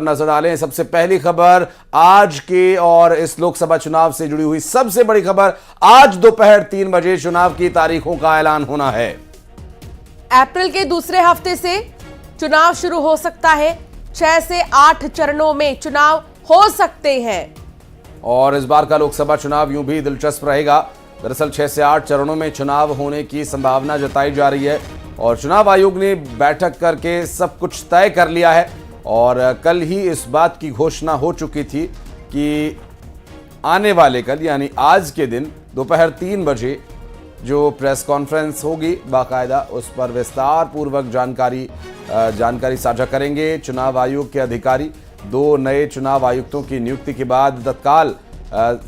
नजर डालें। सबसे पहली खबर आज के और इस लोकसभा चुनाव से जुड़ी हुई सबसे बड़ी खबर, आज दोपहर 3 बजे चुनाव की तारीखों का ऐलान होना है। अप्रैल के दूसरे हफ्ते से चुनाव शुरू हो सकता है। 6 से 8 चरणों में चुनाव हो सकते हैं और इस बार का लोकसभा चुनाव यूं भी दिलचस्प रहेगा। दरअसल 6 से 8 चरणों में चुनाव होने की संभावना जताई जा रही है और चुनाव आयोग ने बैठक करके सब कुछ तय कर लिया है। और कल ही इस बात की घोषणा हो चुकी थी कि आने वाले कल यानी आज के दिन दोपहर 3 बजे जो प्रेस कॉन्फ्रेंस होगी बाकायदा उस पर विस्तार पूर्वक जानकारी साझा करेंगे चुनाव आयोग के अधिकारी। 2 नए चुनाव आयुक्तों की नियुक्ति के बाद तत्काल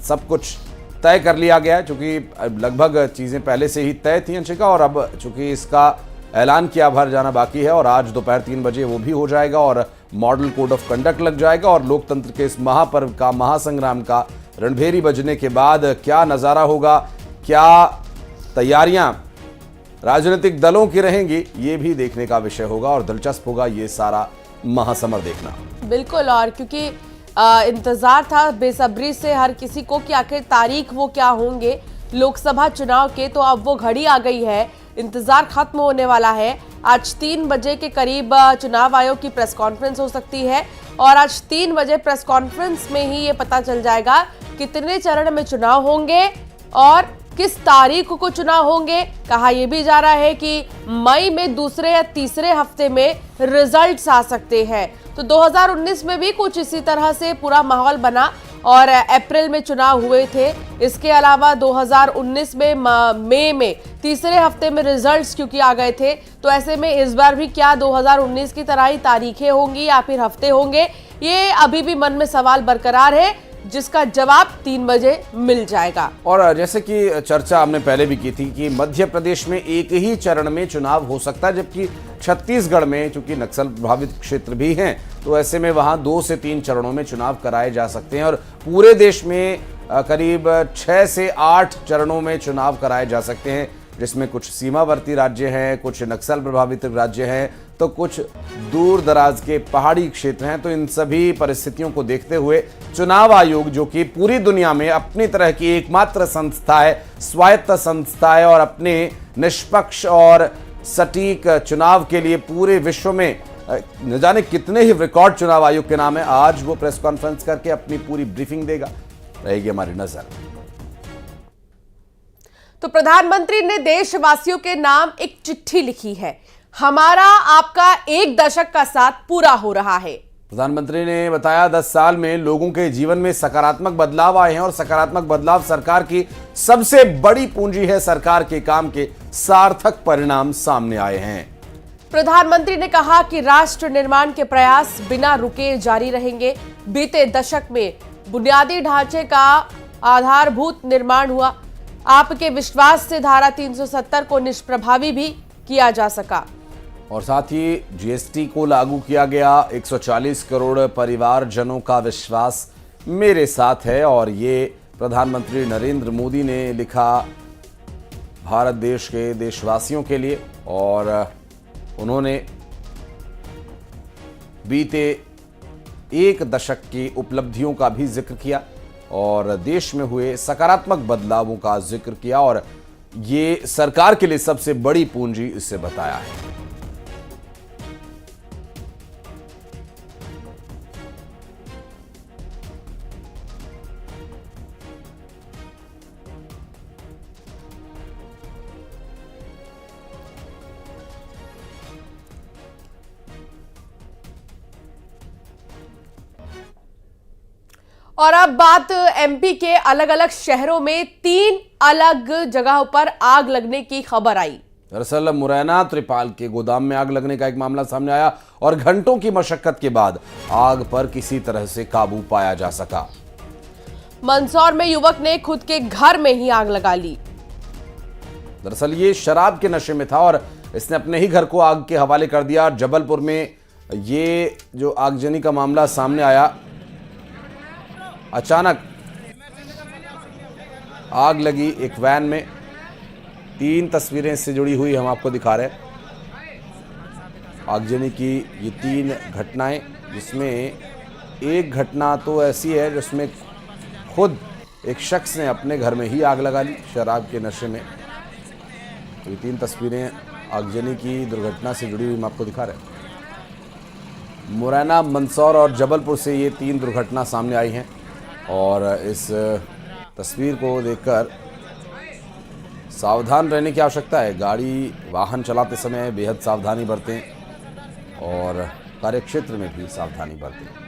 सब कुछ तय कर लिया गया है, चूंकि लगभग चीज़ें पहले से ही तय थी अंशिका, और अब चूंकि इसका ऐलान किया भर जाना बाकी है और आज दोपहर 3 बजे वो भी हो जाएगा और मॉडल कोड ऑफ कंडक्ट लग जाएगा। और लोकतंत्र के इस महापर्व का, महासंग्राम का रणभेरी बजने के बाद क्या नज़ारा होगा, क्या तैयारियां राजनीतिक दलों की रहेंगी, ये भी देखने का विषय होगा और दिलचस्प होगा ये सारा महासमर देखना। बिल्कुल, और क्योंकि इंतजार था बेसब्री से हर किसी को कि आखिर तारीख वो क्या होंगे लोकसभा चुनाव के, तो अब वो घड़ी आ गई है, इंतजार खत्म होने वाला है। आज 3 बजे के करीब चुनाव आयोग की प्रेस कॉन्फ्रेंस हो सकती है और आज 3 बजे प्रेस कॉन्फ्रेंस में ही ये पता चल जाएगा कितने चरण में चुनाव होंगे और किस तारीख को चुनाव होंगे। कहा यह भी जा रहा है कि मई में दूसरे या तीसरे हफ्ते में रिजल्ट्स आ सकते हैं। तो 2019 में भी कुछ इसी तरह से पूरा माहौल बना और अप्रैल में चुनाव हुए थे। इसके अलावा 2019 में मई में तीसरे हफ्ते में रिजल्ट्स क्योंकि आ गए थे, तो ऐसे में इस बार भी क्या 2019 की तरह ही तारीखें होंगी या फिर हफ्ते होंगे, ये अभी भी मन में सवाल बरकरार है, जिसका जवाब 3 बजे मिल जाएगा। और जैसे कि चर्चा हमने पहले भी की थी कि मध्य प्रदेश में एक ही चरण में चुनाव हो सकता है, जबकि छत्तीसगढ़ में चूंकि नक्सल प्रभावित क्षेत्र भी हैं, तो ऐसे में वहां 2 से 3 चरणों में चुनाव कराए जा सकते हैं और पूरे देश में करीब 6 से 8 चरणों में चुनाव कराए जा सकते हैं, जिसमें कुछ सीमावर्ती राज्य हैं, कुछ नक्सल प्रभावित राज्य हैं, तो कुछ दूर दराज के पहाड़ी क्षेत्र हैं। तो इन सभी परिस्थितियों को देखते हुए चुनाव आयोग, जो कि पूरी दुनिया में अपनी तरह की एकमात्र संस्था है, स्वायत्त संस्था है और अपने निष्पक्ष और सटीक चुनाव के लिए पूरे विश्व में न जाने कितने ही रिकॉर्ड चुनाव आयोग के नाम है, आज वो प्रेस कॉन्फ्रेंस करके अपनी पूरी ब्रीफिंग देगा, रहेगी हमारी नजर। तो प्रधानमंत्री ने देशवासियों के नाम एक चिट्ठी लिखी है, हमारा आपका 1 दशक का साथ पूरा हो रहा है। प्रधानमंत्री ने बताया 10 साल में लोगों के जीवन में सकारात्मक बदलाव आए हैं और सकारात्मक बदलाव सरकार की सबसे बड़ी पूंजी है। सरकार के काम के सार्थक परिणाम सामने आए हैं। प्रधानमंत्री ने कहा कि राष्ट्र निर्माण के प्रयास बिना रुके जारी रहेंगे। बीते दशक में बुनियादी ढांचे का आधारभूत निर्माण हुआ। आपके विश्वास से धारा 370 को निष्प्रभावी भी किया जा सका और साथ ही जीएसटी को लागू किया गया। 140 करोड़ परिवारजनों का विश्वास मेरे साथ है और ये प्रधानमंत्री नरेंद्र मोदी ने लिखा भारत देश के देशवासियों के लिए और उन्होंने बीते 1 दशक की उपलब्धियों का भी जिक्र किया और देश में हुए सकारात्मक बदलावों का जिक्र किया और ये सरकार के लिए सबसे बड़ी पूंजी इसे बताया है। और अब बात एमपी के अलग अलग शहरों में 3 अलग जगहों पर आग लगने की खबर आई। दरअसल मुरैना त्रिपाल के गोदाम में आग लगने का एक मामला सामने आया और घंटों की मशक्कत के बाद आग पर किसी तरह से काबू पाया जा सका। मंदसौर में युवक ने खुद के घर में ही आग लगा ली। दरअसल ये शराब के नशे में था और इसने अपने ही घर को आग के हवाले कर दिया। जबलपुर में ये जो आगजनी का मामला सामने आया, अचानक आग लगी एक वैन में। 3 तस्वीरें इससे जुड़ी हुई हम आपको दिखा रहे हैं। आगजनी की ये 3 घटनाएं जिसमें एक घटना तो ऐसी है जिसमें खुद एक शख्स ने अपने घर में ही आग लगा ली शराब के नशे में। तो ये 3 तस्वीरें आगजनी की दुर्घटना से जुड़ी हुई हम आपको दिखा रहे हैं। मुरैना, मंदसौर और जबलपुर से ये 3 दुर्घटना सामने आई हैं और इस तस्वीर को देखकर सावधान रहने की आवश्यकता है। गाड़ी वाहन चलाते समय बेहद सावधानी बरतें और कार्यक्षेत्र में भी सावधानी बरतें।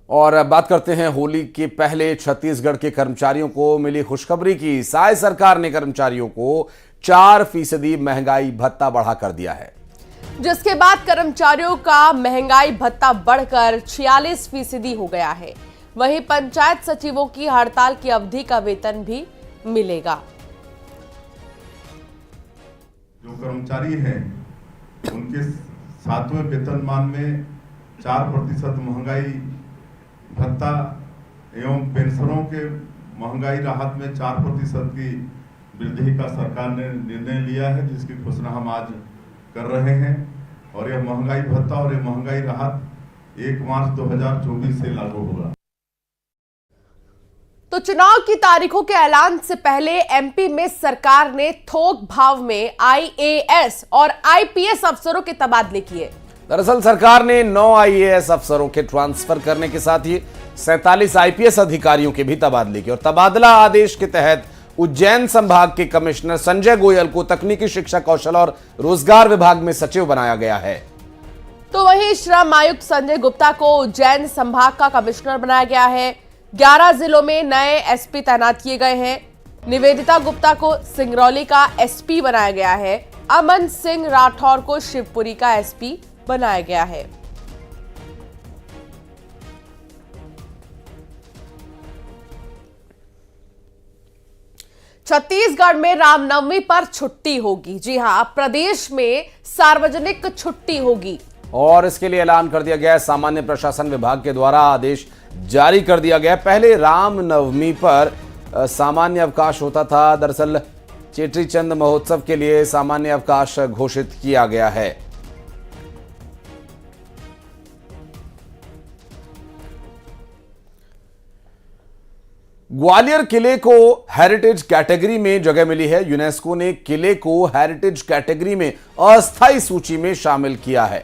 और बात करते हैं होली के पहले छत्तीसगढ़ के कर्मचारियों को मिली खुशखबरी की। साय सरकार ने कर्मचारियों को 4% महंगाई भत्ता बढ़ा कर दिया है, जिसके बाद कर्मचारियों का महंगाई भत्ता बढ़कर 46% हो गया है। वहीं पंचायत सचिवों की हड़ताल की अवधि का वेतन भी मिलेगा। जो कर्मचारी हैं उनके 7वें वेतनमान में 4% महंगाई भत्ता एवं पेंशनों के महंगाई राहत में 4% की वृद्धि का सरकार ने निर्णय लिया है, जिसकी घोषणा हम आज कर रहे हैं। और यह महंगाई भत्ता और यह महंगाई राहत 1 मार्च 2024 से लागू होगा। तो चुनाव की तारीखों के ऐलान से पहले एमपी में सरकार ने थोक भाव में आईएएस और आईपीएस अफसरों के तबादले किए। दरअसल सरकार ने 9 आईएएस अफसरों के ट्रांसफर करने के साथ ही 47 आईपीएस अधिकारियों के भी तबादले किए और तबादला आदेश के तहत उज्जैन संभाग के कमिश्नर संजय गोयल को तकनीकी शिक्षा, कौशल और रोजगार विभाग में सचिव बनाया गया है। तो वहीं श्रम आयुक्त संजय गुप्ता को उज्जैन संभाग का कमिश्नर बनाया गया है। 11 जिलों में नए एसपी तैनात किए गए हैं। निवेदिता गुप्ता को सिंगरौली का एसपी बनाया गया है। अमन सिंह राठौर को शिवपुरी का एसपी बनाया गया है। छत्तीसगढ़ में रामनवमी पर छुट्टी होगी। जी हां, प्रदेश में सार्वजनिक छुट्टी होगी और इसके लिए ऐलान कर दिया गया है। सामान्य प्रशासन विभाग के द्वारा आदेश जारी कर दिया गया। पहले रामनवमी पर सामान्य अवकाश होता था। दरअसल चेट्री चंद महोत्सव के लिए सामान्य अवकाश घोषित किया गया है। ग्वालियर किले को हेरिटेज कैटेगरी में जगह मिली है। यूनेस्को ने किले को हेरिटेज कैटेगरी में अस्थायी सूची में शामिल किया है।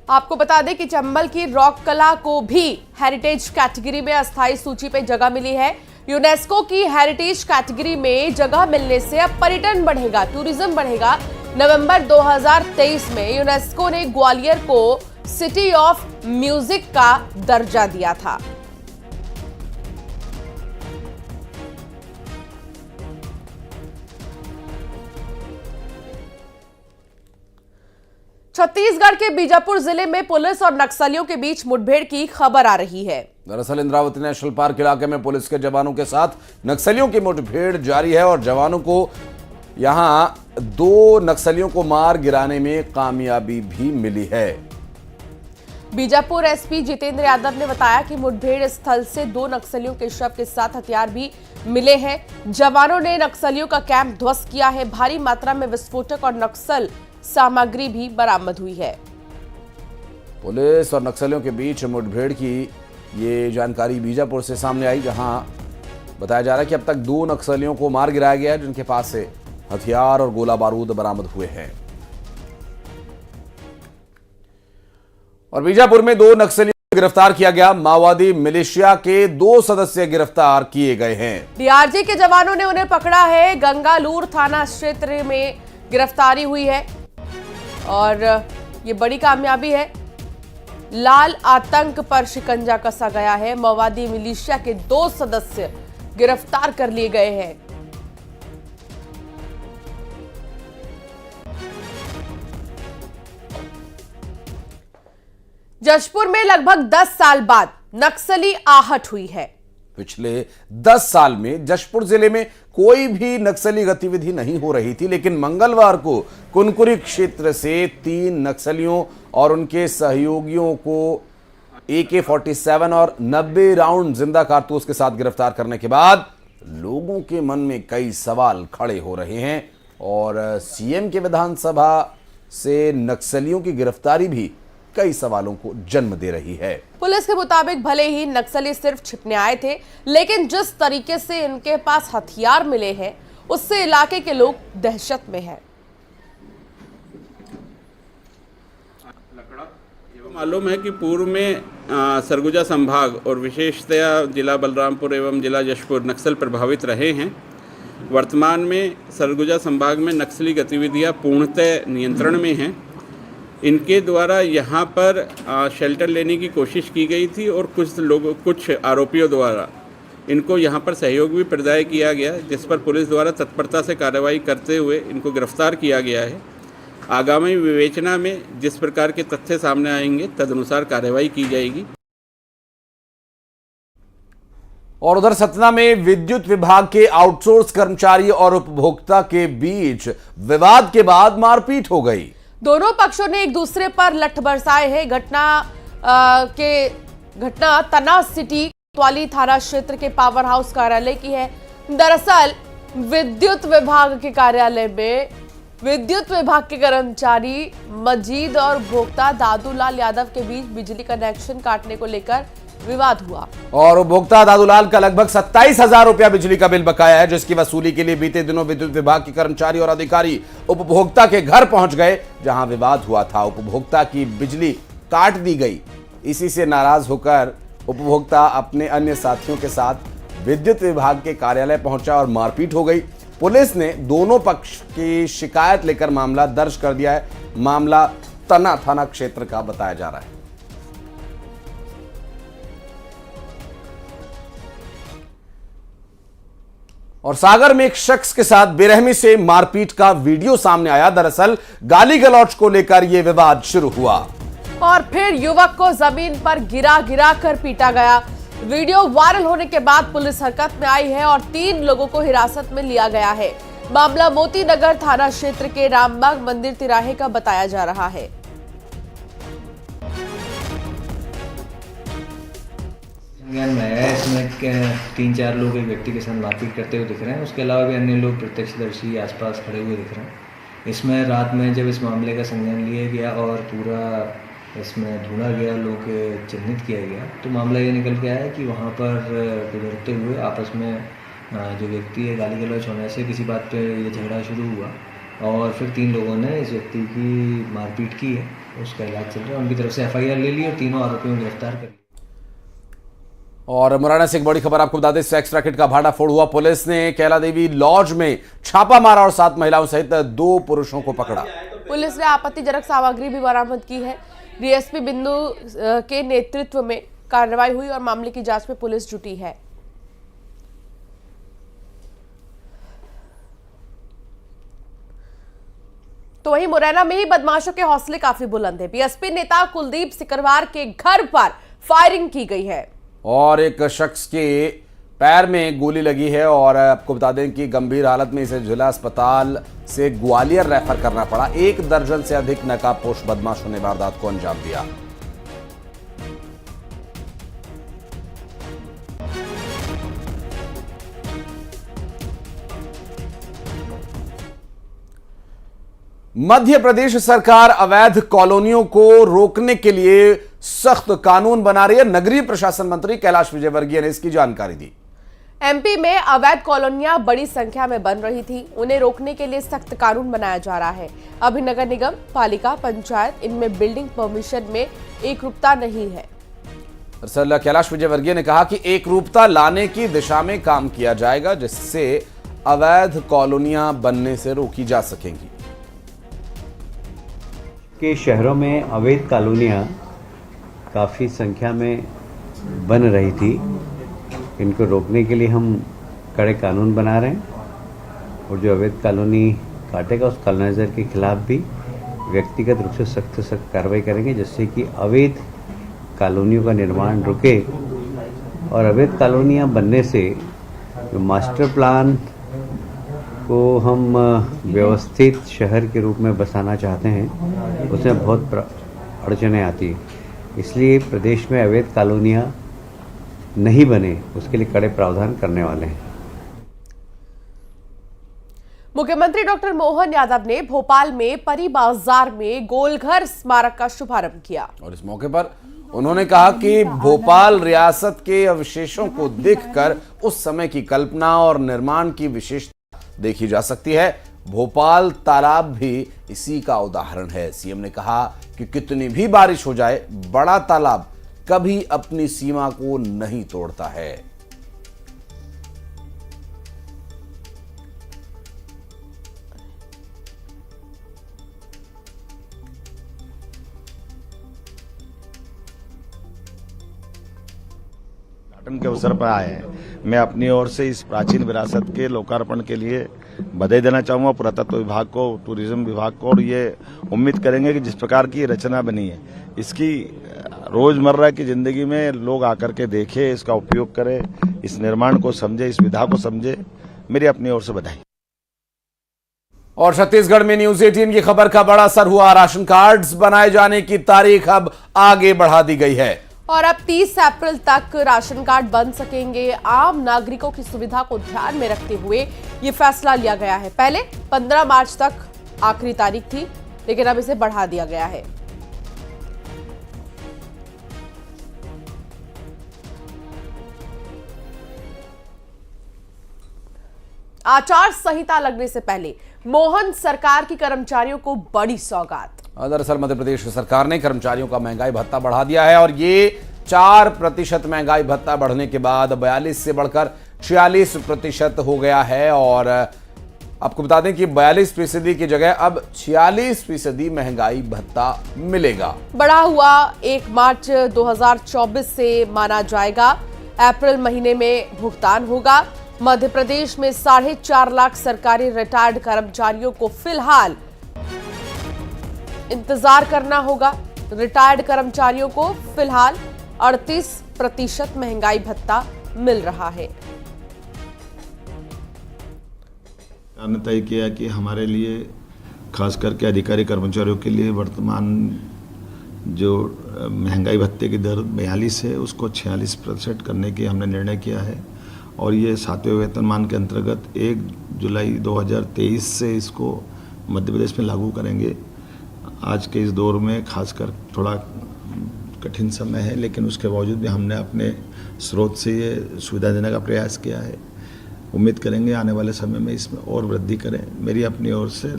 आपको बता दें कि चंबल की रॉक कला को भी हेरिटेज कैटेगरी में अस्थायी सूची पे जगह मिली है। यूनेस्को की हेरिटेज कैटेगरी में जगह मिलने से अब पर्यटन बढ़ेगा, टूरिज्म बढ़ेगा। नवंबर 2023 में यूनेस्को ने ग्वालियर को सिटी ऑफ म्यूजिक का दर्जा दिया था। छत्तीसगढ़ के बीजापुर जिले में पुलिस और नक्सलियों के बीच मुठभेड़ की खबर आ रही है। दरअसल इंद्रावती नेशनल पार्क इलाके में पुलिस के जवानों के साथ नक्सलियों की मुठभेड़ जारी है और जवानों को यहां 2 नक्सलियों को मार गिराने में कामयाबी भी मिली है। बीजापुर एसपी जितेंद्र यादव ने बताया कि मुठभेड़ स्थल से 2 नक्सलियों के शव के साथ हथियार भी मिले हैं। जवानों ने नक्सलियों का कैंप ध्वस्त किया है। भारी मात्रा में विस्फोटक और नक्सल सामग्री भी बरामद हुई है। पुलिस और नक्सलियों के बीच मुठभेड़ की ये जानकारी बीजापुर से सामने आई, जहां बताया जा रहा है कि अब तक 2 नक्सलियों को मार गिराया गया है, जिनके पास से हथियार और गोला बारूद बरामद हुए हैं। और बीजापुर में 2 नक्सलियों को गिरफ्तार किया गया। माओवादी मिलिशिया के 2 सदस्य गिरफ्तार किए गए हैं। डीआरजी के जवानों ने उन्हें पकड़ा है। गंगालूर थाना क्षेत्र में गिरफ्तारी हुई है और ये बड़ी कामयाबी है। लाल आतंक पर शिकंजा कसा गया है। माओवादी मिलिशिया के 2 सदस्य गिरफ्तार कर लिए गए हैं। जशपुर में लगभग 10 साल बाद नक्सली आहट हुई है। पिछले 10 साल में जशपुर जिले में कोई भी नक्सली गतिविधि नहीं हो रही थी, लेकिन मंगलवार को कुनकुरी क्षेत्र से 3 नक्सलियों और उनके सहयोगियों को AK-47 और 90 राउंड जिंदा कारतूस के साथ गिरफ्तार करने के बाद लोगों के मन में कई सवाल खड़े हो रहे हैं और सीएम के विधानसभा से नक्सलियों की गिरफ्तारी भी कई सवालों को जन्म दे रही है। पुलिस के मुताबिक भले ही नक्सली सिर्फ छिपने आए थे, लेकिन जिस तरीके से इनके पास हथियार मिले हैं उससे इलाके के लोग दहशत में हैं। मालूम है कि पूर्व में सरगुजा संभाग और विशेषतया जिला बलरामपुर एवं जिला जशपुर नक्सल प्रभावित रहे हैं। वर्तमान में सरगुजा संभाग में नक्सली गतिविधियां पूर्णतः नियंत्रण में हैं। इनके द्वारा यहां पर शेल्टर लेने की कोशिश की गई थी और कुछ आरोपियों द्वारा इनको यहां पर सहयोग भी प्रदान किया गया, जिस पर पुलिस द्वारा तत्परता से कार्रवाई करते हुए इनको गिरफ्तार किया गया है। आगामी विवेचना में जिस प्रकार के तथ्य सामने आएंगे तदनुसार कार्रवाई की जाएगी। और उधर सतना में विद्युत विभाग के आउटसोर्स कर्मचारी और उपभोक्ता के बीच विवाद के बाद मारपीट हो गई। दोनों पक्षों ने एक दूसरे पर लठ बरसाए हैं। घटना तना सिटी कोतवाली थाना क्षेत्र के पावर हाउस कार्यालय की है। दरअसल विद्युत विभाग के कार्यालय में विद्युत विभाग के कर्मचारी मजीद और उपभोक्ता दादूलाल यादव के बीच बिजली कनेक्शन काटने को लेकर विवाद हुआ और उपभोक्ता दादूलाल का लगभग 27,000 रुपया बिजली का बिल बकाया है, जिसकी वसूली के लिए बीते दिनों विद्युत विभाग के कर्मचारी और अधिकारी उपभोक्ता के घर पहुंच गए, जहां विवाद हुआ था। उपभोक्ता की बिजली काट दी गई। इसी से नाराज होकर उपभोक्ता अपने अन्य साथियों के साथ विद्युत विभाग के कार्यालय पहुंचा और मारपीट हो गई। पुलिस ने दोनों पक्ष की शिकायत लेकर मामला दर्ज कर दिया है। मामला तना थाना क्षेत्र का बताया जा रहा है। और सागर में एक शख्स के साथ बेरहमी से मारपीट का वीडियो सामने आया। दरअसल गाली गलौज को लेकर यह विवाद शुरू हुआ और फिर युवक को जमीन पर गिरा कर पीटा गया। वीडियो वायरल होने के बाद पुलिस हरकत में आई है और 3 लोगों को हिरासत में लिया गया है। मामला मोती नगर थाना क्षेत्र के रामबाग मंदिर तिराहे का बताया जा रहा है। संज्ञान में आया है। इसमें 3-4 लोग एक व्यक्ति के साथ मारपीट करते हुए दिख रहे हैं। उसके अलावा भी अन्य लोग प्रत्यक्षदर्शी आसपास खड़े हुए दिख रहे हैं। इसमें रात में जब इस मामले का संज्ञान लिया गया और पूरा इसमें ढूंढा गया, लोग चिन्हित किया गया, तो मामला ये निकल के आया कि वहाँ पर गुजरते हुए आपस में जो व्यक्ति है गाली गलौज होने से किसी बात पे ये झगड़ा शुरू हुआ और फिर 3 लोगों ने इस व्यक्ति की मारपीट की है। उसका इलाज चल रहा है। उनकी तरफ से FIR ले ली और तीनों आरोपियों को गिरफ्तार कर लिया। और मुरैना से एक बड़ी खबर आपको बता दें, सेक्स रैकेट का भांडाफोड़ हुआ। पुलिस ने कैला देवी लॉज में छापा मारा और 7 महिलाओं सहित 2 पुरुषों को पकड़ा। पुलिस ने आपत्तिजनक सामग्री भी बरामद की है। डीएसपी बिंदु के नेतृत्व में कार्रवाई हुई और मामले की जांच में पुलिस जुटी है। तो वहीं मुरैना में ही बदमाशों के हौसले काफी बुलंद है। बीएसपी नेता कुलदीप सिकरवार के घर पर फायरिंग की गई है और एक शख्स के पैर में गोली लगी है और आपको बता दें कि गंभीर हालत में इसे जिला अस्पताल से ग्वालियर रेफर करना पड़ा। 1 दर्जन से अधिक नकाबपोश बदमाशों ने वारदात को अंजाम दिया। मध्य प्रदेश सरकार अवैध कॉलोनियों को रोकने के लिए सख्त कानून बना रही है। नगरीय प्रशासन मंत्री कैलाश विजयवर्गीय ने इसकी जानकारी दी। एमपी में अवैध कॉलोनियां बड़ी संख्या में बन रही थी, उन्हें रोकने के लिए सख्त कानून बनाया जा रहा है। अभी नगर निगम, पालिका, पंचायत इनमें बिल्डिंग परमिशन में एकरूपता नहीं है। दरअसल कैलाश विजयवर्गीय ने कहा कि एकरूपता लाने की दिशा में काम किया जाएगा, जिससे अवैध कॉलोनियां बनने से रोकी जा सकेंगी। के शहरों में अवैध कॉलोनियाँ काफ़ी संख्या में बन रही थी। इनको रोकने के लिए हम कड़े कानून बना रहे हैं और जो अवैध कॉलोनी काटेगा उस कॉलोनाइजर के खिलाफ भी व्यक्तिगत रूप से सख्त कार्रवाई करेंगे, जिससे कि अवैध कॉलोनियों का निर्माण रुके। और अवैध कॉलोनियाँ बनने से जो मास्टर प्लान को हम व्यवस्थित शहर के रूप में बसाना चाहते हैं, उसमें बहुत अड़चनें आती हैं। इसलिए प्रदेश में अवैध कॉलोनियाँ नहीं बने, उसके लिए कड़े प्रावधान करने वाले हैं। मुख्यमंत्री डॉक्टर मोहन यादव ने भोपाल में परी बाजार में गोलघर स्मारक का शुभारंभ किया और इस मौके पर उन्होंने कहा कि भोपाल रियासत के अवशेषों को देखकर उस समय की कल्पना और निर्माण की विशेषता देखी जा सकती है। भोपाल तालाब भी इसी का उदाहरण है। सीएम ने कहा कि कितनी भी बारिश हो जाए, बड़ा तालाब कभी अपनी सीमा को नहीं तोड़ता है। उद्घाटन के अवसर पर आए हैं। मैं अपनी ओर से इस प्राचीन विरासत के लोकार्पण के लिए बधाई देना चाहूंगा पुरातत्व विभाग को, टूरिज्म विभाग को, और ये उम्मीद करेंगे कि जिस प्रकार की रचना बनी है इसकी रोजमर्रा की जिंदगी में लोग आकर के देखें, इसका उपयोग करें, इस निर्माण को समझे, इस विधा को समझे। मेरी अपनी ओर से बधाई। और छत्तीसगढ़ में न्यूज 18 की खबर का बड़ा असर हुआ। राशन कार्ड्स बनाए जाने की तारीख अब आगे बढ़ा दी गई है और अब 30 अप्रैल तक राशन कार्ड बन सकेंगे। आम नागरिकों की सुविधा को ध्यान में रखते हुए ये फैसला लिया गया है। पहले 15 मार्च तक आखिरी तारीख थी, लेकिन अब इसे बढ़ा दिया गया है। आचार संहिता लगने से पहले मोहन सरकार की कर्मचारियों को बड़ी सौगात। दरअसल मध्य प्रदेश सरकार ने कर्मचारियों का महंगाई भत्ता बढ़ा दिया है और ये 4% महंगाई भत्ता बढ़ने के बाद 42 से बढ़कर 46% हो गया है। और आपको बता दें कि 42% की जगह अब 46% महंगाई भत्ता मिलेगा। बढ़ा हुआ 1 मार्च 2024 से माना जाएगा। अप्रैल महीने में भुगतान होगा। मध्य प्रदेश में 4.5 लाख सरकारी रिटायर्ड कर्मचारियों को फिलहाल इंतजार करना होगा। रिटायर्ड कर्मचारियों को फिलहाल 38% महंगाई भत्ता मिल रहा है। हमने तय किया कि हमारे लिए खास करके अधिकारी कर्मचारियों के लिए वर्तमान जो महंगाई भत्ते की दर 42 है उसको 46% करने की हमने निर्णय किया है और ये 7वें वेतनमान के अंतर्गत 1 जुलाई 2023 से इसको मध्य प्रदेश में लागू करेंगे। आज के इस दौर में खासकर थोड़ा कठिन समय है, लेकिन उसके बावजूद भी हमने अपने स्रोत से ये सुविधा देने का प्रयास किया है। उम्मीद करेंगे आने वाले समय में इसमें और वृद्धि करें। मेरी अपनी ओर से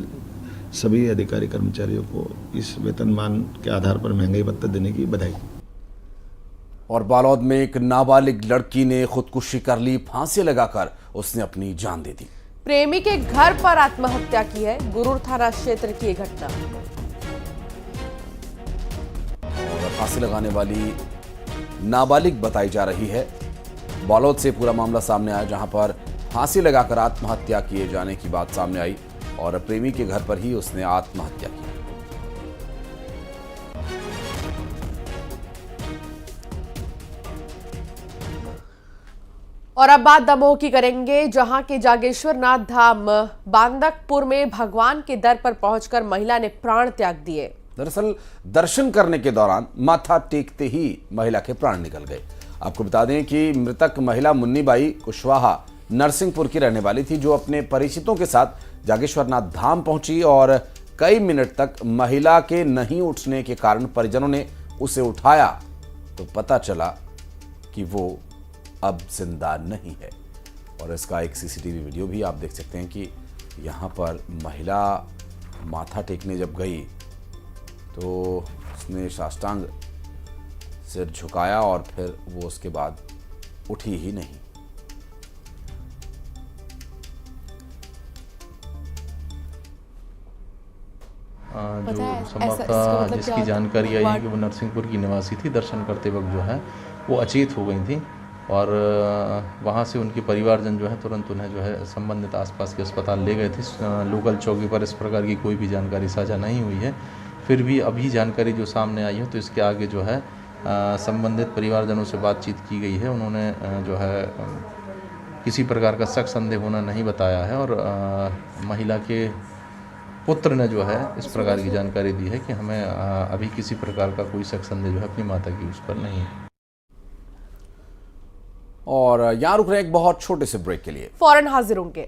सभी अधिकारी कर्मचारियों को इस वेतनमान के आधार पर महंगाई भत्ता देने की बधाई। और बालोद में एक नाबालिग लड़की ने खुदकुशी कर ली। फांसी लगाकर उसने अपनी जान दे दी। प्रेमी के घर पर आत्महत्या की है। गुरूर थाना क्षेत्र की घटना। और फांसी लगाने वाली नाबालिग बताई जा रही है। बालोद से पूरा मामला सामने आया, जहां पर फांसी लगाकर आत्महत्या किए जाने की बात सामने आई और प्रेमी के घर पर ही उसने आत्महत्या की। और अब बात दमोह की करेंगे, जहां के जागेश्वर नाथ धाम बांदकपुर में भगवान के दर पर पहुंचकर महिला ने प्राण त्याग दिए। दरअसल दर्शन करने के दौरान माथा टेकते ही महिला के प्राण निकल गए। आपको बता दें कि मृतक महिला मुन्नीबाई कुशवाहा नरसिंहपुर की रहने वाली थी, जो अपने परिचितों के साथ जागेश्वर नाथ धाम पहुंची और कई मिनट तक महिला के नहीं उठने के कारण परिजनों ने उसे उठाया तो पता चला कि वो अब जिंदा नहीं है। और इसका एक सीसीटीवी वीडियो भी आप देख सकते हैं कि यहाँ पर महिला माथा टेकने जब गई तो उसने साष्टांग सिर झुकाया और फिर वो उसके बाद उठी ही नहीं। जो संभवतः जिसकी जानकारी आई है कि वो नरसिंहपुर की निवासी थी, दर्शन करते वक्त जो है वो अचेत हो गई थी और वहाँ से उनके परिवारजन जो है तुरंत उन्हें जो है संबंधित आसपास के अस्पताल ले गए थे। लोकल चौकी पर इस प्रकार की कोई भी जानकारी साझा नहीं हुई है। फिर भी अभी जानकारी जो सामने आई है तो इसके आगे जो है संबंधित परिवारजनों से बातचीत की गई है। उन्होंने जो है किसी प्रकार का शक संदेह होना नहीं बताया है और महिला के पुत्र ने जो है इस प्रकार की जानकारी दी है कि हमें अभी किसी प्रकार का कोई शक संदेह जो है अपनी माता की उस पर नहीं है। और यहाँ रुक रहे हैं एक बहुत छोटे से ब्रेक के लिए। फौरन हाजिर होंगे।